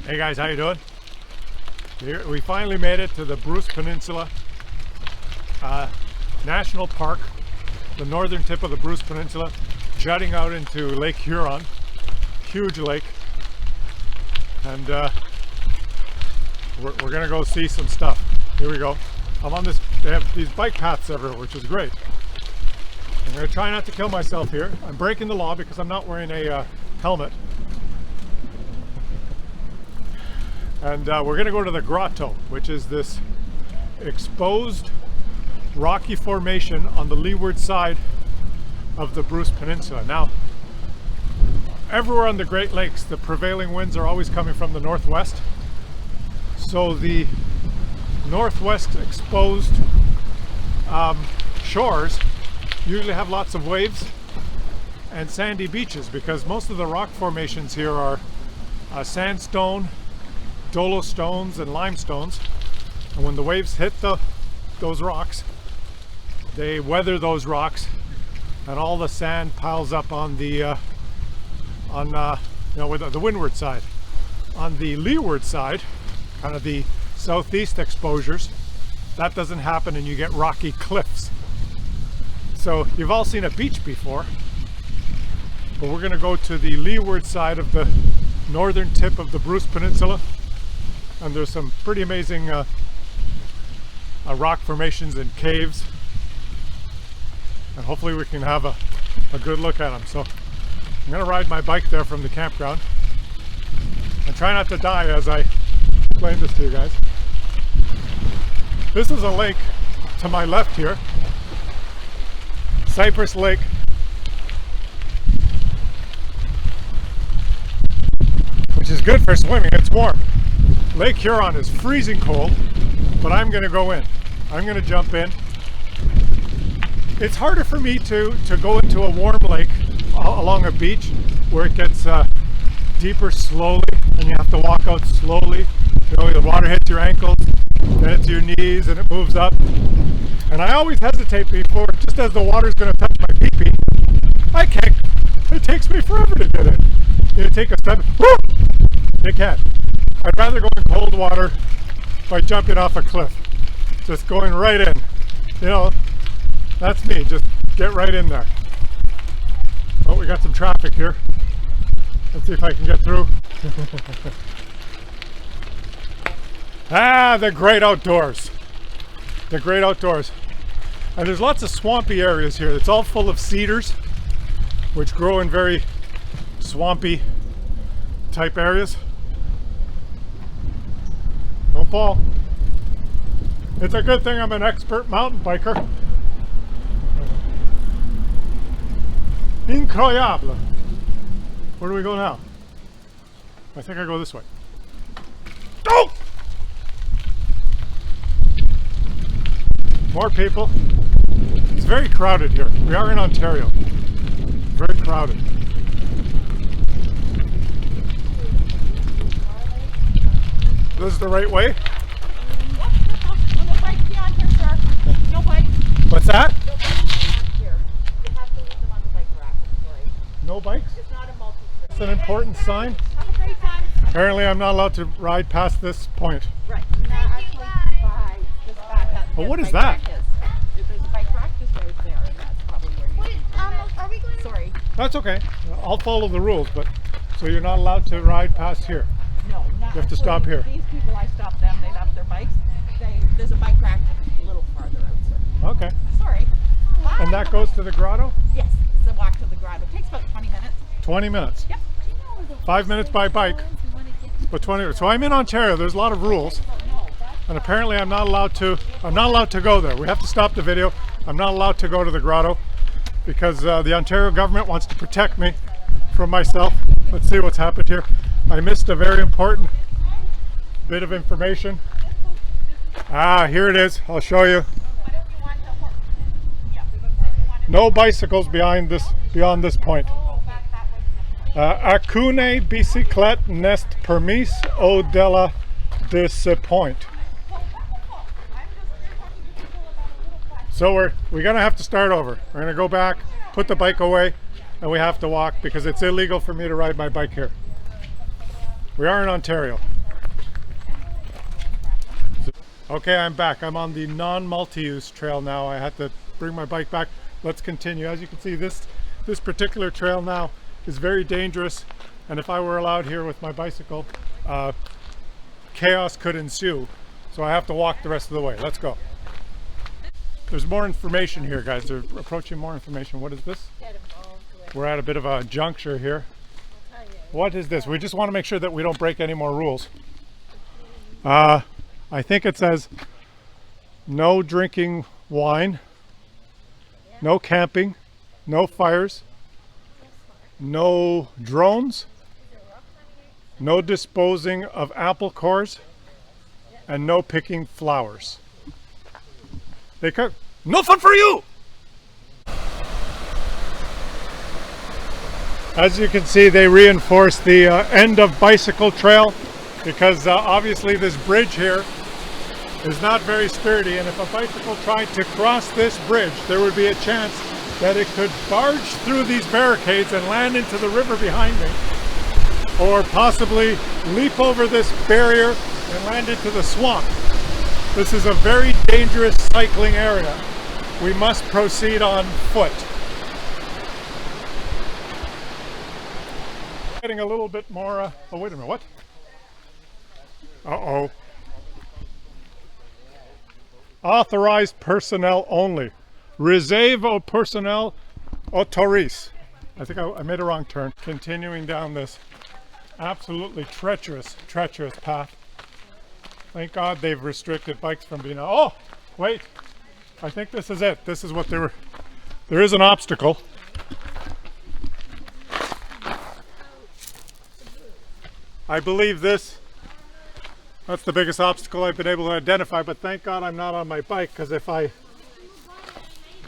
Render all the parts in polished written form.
Hey guys, how you doing? Here, we finally made it to the Bruce Peninsula National Park, the northern tip of the Bruce Peninsula, jutting out into Lake Huron. Huge lake. And we're gonna go see some stuff. Here we go. I'm on this, they have these bike paths everywhere, which is great. I'm gonna try not to kill myself here. I'm breaking the law because I'm not wearing a helmet. And we're gonna go to the Grotto, which is this exposed rocky formation on the leeward side of the Bruce Peninsula. Now, everywhere on the Great Lakes, the prevailing winds are always coming from the northwest. So the northwest exposed shores usually have lots of waves and sandy beaches because most of the rock formations here are sandstone, dolostones, and limestones. And when the waves hit those rocks, they weather those rocks, and all the sand piles up on the with the windward side. On the leeward side, kind of the southeast exposures, that doesn't happen, and you get rocky cliffs. So you've all seen a beach before, but we're going to go to the leeward side of the northern tip of the Bruce Peninsula, and there's some pretty amazing rock formations and caves, and hopefully we can have a good look at them. So I'm going to ride my bike there from the campground and try not to die as I explain this to you guys. This is a lake to my left here, Cypress Lake. Which is good for swimming, it's warm. Lake Huron is freezing cold, but I'm going to go in. I'm going to jump in. It's harder for me to go into a warm lake along a beach where it gets deeper slowly, and you have to walk out slowly. You know, the water hits your ankles, then it's your knees, and it moves up. And I always hesitate before, just as the water's going to touch my pee-pee. I can't. It takes me forever to get in. You take a step. Whoo! You can't. I'd rather go in cold water by jumping off a cliff. Just going right in. You know, that's me. Just get right in there. Oh, we got some traffic here. Let's see if I can get through. The great outdoors. The great outdoors. And there's lots of swampy areas here. It's all full of cedars, which grow in very swampy type areas. Don't fall. It's a good thing I'm an expert mountain biker. Incroyable. Where do we go now? I think I go this way. Oh! More people. It's very crowded here. We are in Ontario. Very crowded. This is the right way? Yep, on the bike beyond here, sir. No bike. What's that? No bikes beyond here. You have to leave them on the bike rack, I'm sorry. No bikes? It's not a multi-trip. It's an important sign. Have a great time. Apparently I'm not allowed to ride past this point. Right. No, actually, bye. Just back up. Well, what is Bike that? rack is. There's a bike rack just right there, and that's probably where you need to Are we going to... Sorry. That's okay. I'll follow the rules, but so you're not allowed to ride past here. No, not. You have to stop here. These people, I stopped them. They left their bikes. There's a bike rack a little farther out, sir. Okay. Sorry. Bye. And that goes to the grotto? Yes, it's a walk to the grotto. It takes about 20 minutes. 20 minutes. Yep. 5 minutes by bike, but 20. So I'm in Ontario. There's a lot of rules, and apparently I'm not allowed to go there. We have to stop the video. I'm not allowed to go to the grotto because the Ontario government wants to protect me from myself. Let's see what's happened here. I missed a very important bit of information. Here it is. I'll show you. No bicycles beyond this point. Aucune bicyclette n'est permise au-delà de ce point. So we're gonna have to start over. We're gonna go back, put the bike away, and we have to walk because it's illegal for me to ride my bike here. We are in Ontario. Okay, I'm back. I'm on the non-multi-use trail now. I had to bring my bike back. Let's continue. As you can see, this particular trail now is very dangerous, and if I were allowed here with my bicycle, chaos could ensue. So I have to walk the rest of the way. Let's go. There's more information here, guys. They're approaching more information. What is this? We're at a bit of a juncture here. What is this? We just want to make sure that we don't break any more rules. I think it says no drinking wine, no camping, no fires, no drones, no disposing of apple cores, and no picking flowers. They cut. No fun for you! As you can see, they reinforced the end of bicycle trail because obviously this bridge here is not very sturdy, and if a bicycle tried to cross this bridge, there would be a chance that it could barge through these barricades and land into the river behind me, or possibly leap over this barrier and land into the swamp. This is a very dangerous cycling area. We must proceed on foot. Getting a little bit more, oh wait a minute, what? Uh-oh. Authorized personnel only. Réserve au personnel autorise. I think I made a wrong turn. Continuing down this absolutely treacherous path. Thank God they've restricted bikes from being, oh, wait. I think this is it. This is what they were, there is an obstacle. I believe that's the biggest obstacle I've been able to identify, but thank God I'm not on my bike, because if I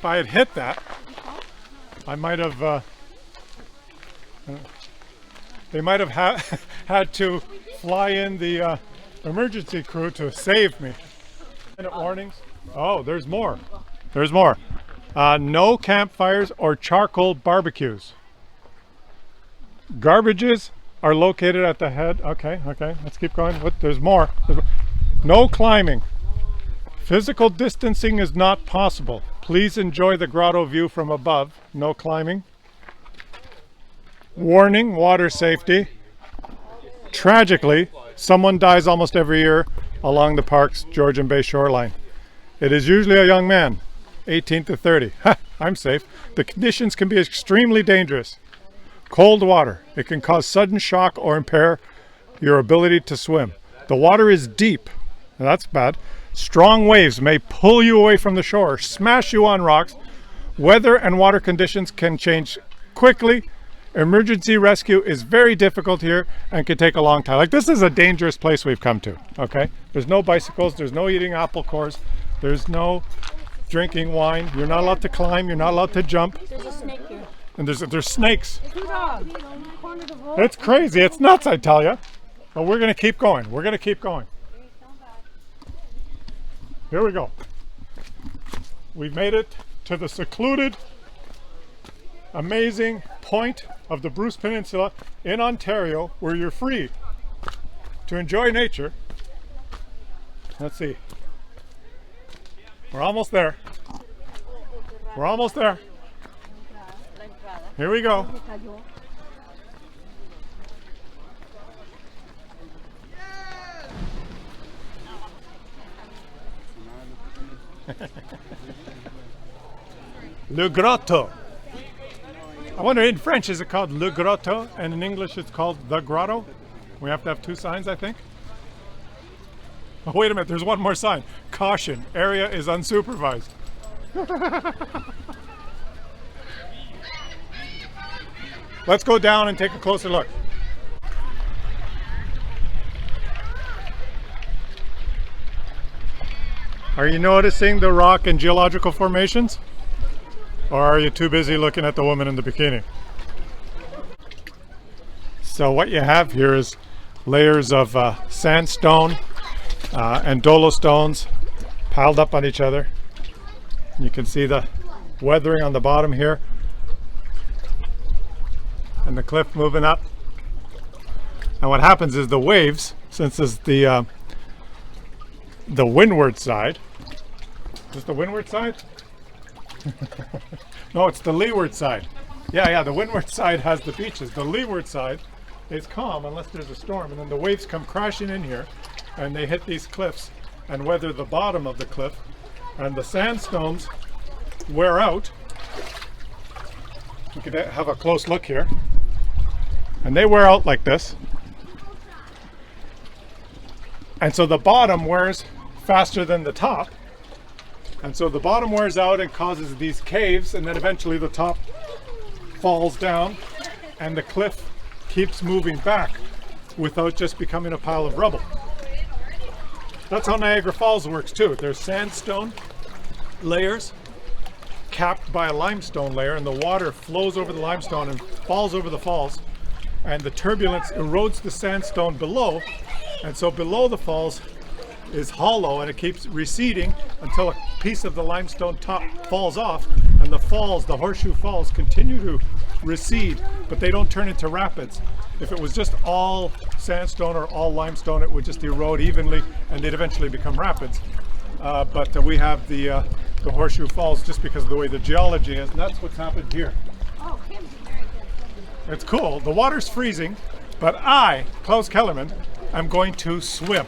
had hit that, I might have, they might have had to fly in the emergency crew to save me. Minute warnings. Oh, there's more. There's more. No campfires or charcoal barbecues. Garbages are located at the head. Okay, let's keep going. What? There's more. No climbing. Physical distancing is not possible. Please enjoy the grotto view from above. No climbing. Warning, water safety. Tragically, someone dies almost every year along the park's Georgian Bay shoreline. It is usually a young man, 18 to 30. Ha, I'm safe. The conditions can be extremely dangerous. Cold water. It can cause sudden shock or impair your ability to swim. The water is deep. That's bad. Strong waves may pull you away from the shore, smash you on rocks. Weather and water conditions can change quickly. Emergency rescue is very difficult here and can take a long time. Like, this is a dangerous place we've come to, okay? There's no bicycles, there's no eating apple cores, there's no drinking wine. You're not allowed to climb, you're not allowed to jump. There's a snake here. And there's snakes. It's crazy. It's nuts, I tell you. But we're going to keep going. We're going to keep going. Here we go. We've made it to the secluded, amazing point of the Bruce Peninsula in Ontario, where you're free to enjoy nature. Let's see. We're almost there. We're almost there. Here we go. Le Grotto. I wonder, in French is it called Le Grotto, and in English it's called the Grotto? We have to have two signs, I think. Oh, wait a minute, there's one more sign. Caution, area is unsupervised. Let's go down and take a closer look. Are you noticing the rock and geological formations? Or are you too busy looking at the woman in the bikini? So what you have here is layers of sandstone and dolostones piled up on each other. You can see the weathering on the bottom here, and the cliff moving up. And what happens is the waves, since the the windward side. Is this the windward side? No, it's the leeward side. Yeah, the windward side has the beaches. The leeward side is calm unless there's a storm, and then the waves come crashing in here and they hit these cliffs and weather the bottom of the cliff, and the sandstones wear out. You can have a close look here, and they wear out like this, and so the bottom wears faster than the top, and so the bottom wears out and causes these caves, and then eventually the top falls down and the cliff keeps moving back without just becoming a pile of rubble. That's how Niagara Falls works too. There's sandstone layers capped by a limestone layer, and the water flows over the limestone and falls over the falls, and the turbulence erodes the sandstone below, and so below the falls is hollow, and it keeps receding until a piece of the limestone top falls off, and the falls, the Horseshoe Falls, continue to recede, but they don't turn into rapids. If it was just all sandstone or all limestone, it would just erode evenly and they'd eventually become rapids. But we have the Horseshoe Falls just because of the way the geology is, and that's what's happened here. Oh, Kim's very good. It's cool. The water's freezing, but I, Klaus Kellerman, am going to swim.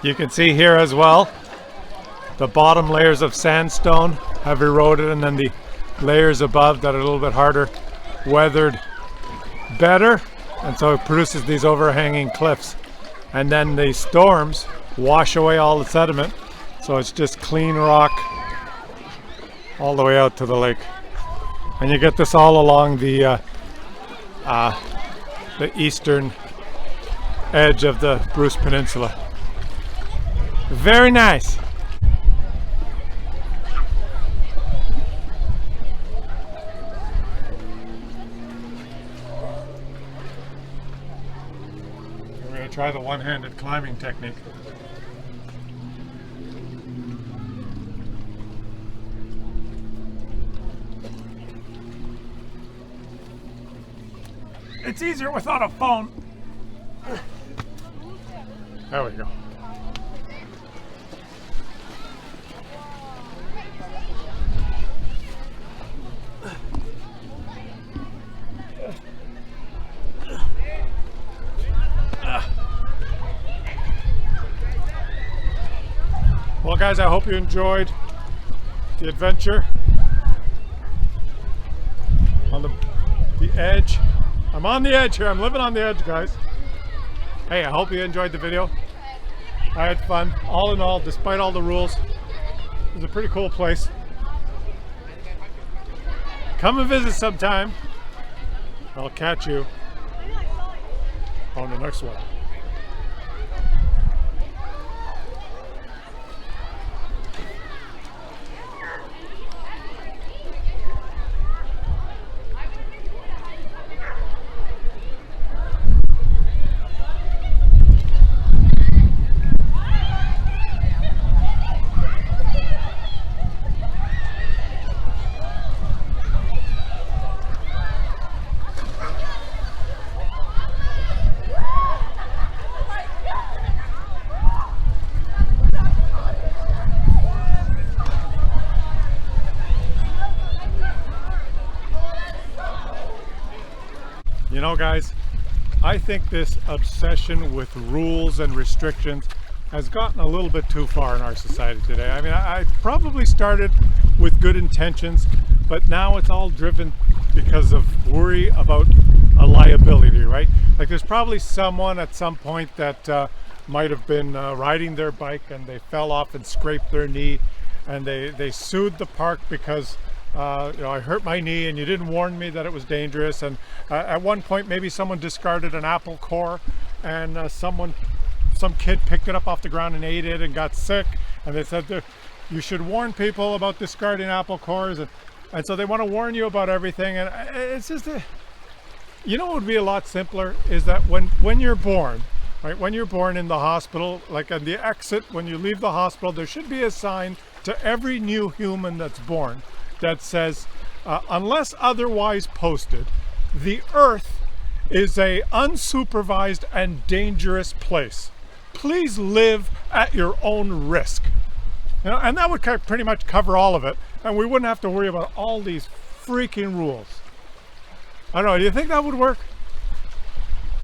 You can see here as well, the bottom layers of sandstone have eroded, and then the layers above that are a little bit harder weathered better, and so it produces these overhanging cliffs. And then the storms wash away all the sediment, so it's just clean rock all the way out to the lake. And you get this all along the eastern edge of the Bruce Peninsula. Very nice. We're going to try the one-handed climbing technique. It's easier without a phone. There we go. Well, guys, I hope you enjoyed the adventure on the edge. I'm on the edge here. I'm living on the edge, guys. Hey, I hope you enjoyed the video. I had fun. All in all, despite all the rules, it was a pretty cool place. Come and visit sometime. I'll catch you on the next one. know, guys, I think this obsession with rules and restrictions has gotten a little bit too far in our society today. I mean, I probably started with good intentions, but now it's all driven because of worry about a liability, right? Like there's probably someone at some point that might have been riding their bike and they fell off and scraped their knee, and they sued the park because you know, I hurt my knee and you didn't warn me that it was dangerous. And at one point maybe someone discarded an apple core, and some kid picked it up off the ground and ate it and got sick, and they said you should warn people about discarding apple cores, and so they want to warn you about everything. And it's just you know what would be a lot simpler is that when you're born, right, when you're born in the hospital, like on the exit when you leave the hospital, there should be a sign to every new human that's born that says unless otherwise posted, the earth is a unsupervised and dangerous place. Please live at your own risk. You know, and that would pretty much cover all of it, and we wouldn't have to worry about all these freaking rules. I don't know, do you think that would work?